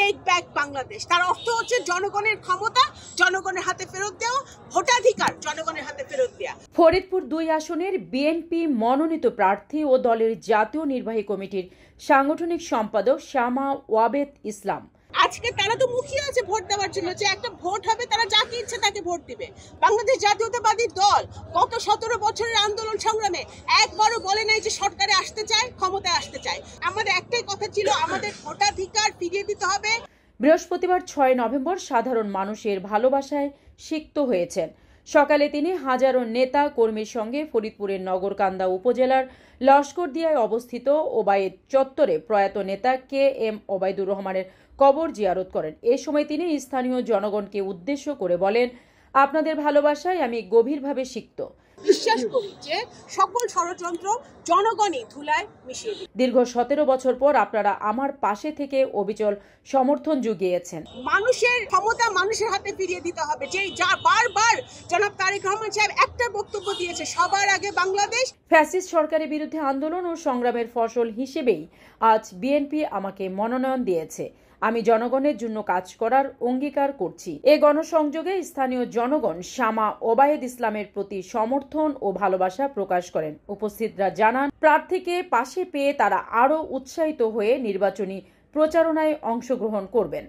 Take back Bangladesh. তার অর্থ হচ্ছে জনগণের ক্ষমতা জনগণের হাতে ফেরত দেওয়া, ভোটাধিকার জনগণের হাতে ফেরত দেওয়া। ফরিদপুর 2 আসনের বিএনপি মনোনীত প্রার্থী ও দলের জাতীয় নির্বাহী কমিটির সাংগঠনিক সম্পাদক শামা ওয়াবেদ ইসলাম। আজকে তারা তো মুখিয়ে আছে ভোট দেওয়ার জন্য, যে একটা ভোট হবে তারা যাকে ইচ্ছে তাকে ভোট দিবে। বাংলাদেশ জাতীয়তাবাদী দল গত 17 বছরের আন্দোলন সংগ্রামে একবারও বলে নাই যে সরকারে আসতে চায়, ক্ষমতায় আসতে চায়। আমাদের একটাই কথা ছিল, আমাদের ভোটাধিকার ফিরিয়ে দিতে হবে। বৃহস্পতিবার 6 নভেম্বর সাধারণ মানুষের ভালোবাসায় সিক্ত হয়েছেন। সকালে তিনি হাজারো নেতা কর্মীর সঙ্গে ফরিদপুরের নগরকান্দা উপজেলার লস্করদিয়ায় অবস্থিত ওবায়েদ চত্বরে প্রয়াত নেতা KM ওবায়দুর রহমানের কবর জিয়ারত করেন। এ সময় তিনি স্থানীয় জনগণকে উদ্দেশ্য করে বলেন, আপনাদের ভালোবাসায় আমি গভীরভাবে সিক্ত। বিশ্বাস করি যে সকল ষড়যন্ত্র জনগণই ধুলায় মিশিয়ে দিবে। দীর্ঘ 17 বছর পর আপনারা আমার পাশে থেকে অবিচল সমর্থন জুগিয়েছেন। মানুষের ক্ষমতা মানুষের হাতে ফিরিয়ে দিতে হবে। যে যা বারবার জনাব তারেক রহমান সাহেব একটা বক্তব্য দিয়েছে, সবার আগে বাংলাদেশ। ফ্যাসিস্ট সরকারের বিরুদ্ধে আন্দোলন ও সংগ্রামের ফসল হিসেবেই আজ বিএনপি আমাকে মনোনয়ন দিয়েছে। আমি জনগণের জন্য কাজ করার অঙ্গীকার করছি। এ গণসংযোগে স্থানীয় জনগণ শামা ওবায়েদ ইসলামের প্রতি সমর্থন ও ভালোবাসা প্রকাশ করেন। উপস্থিতরা জানান, প্রার্থীকে পাশে পেয়ে তারা আরও উৎসাহিত হয়ে নির্বাচনী প্রচারণায় অংশগ্রহণ করবেন।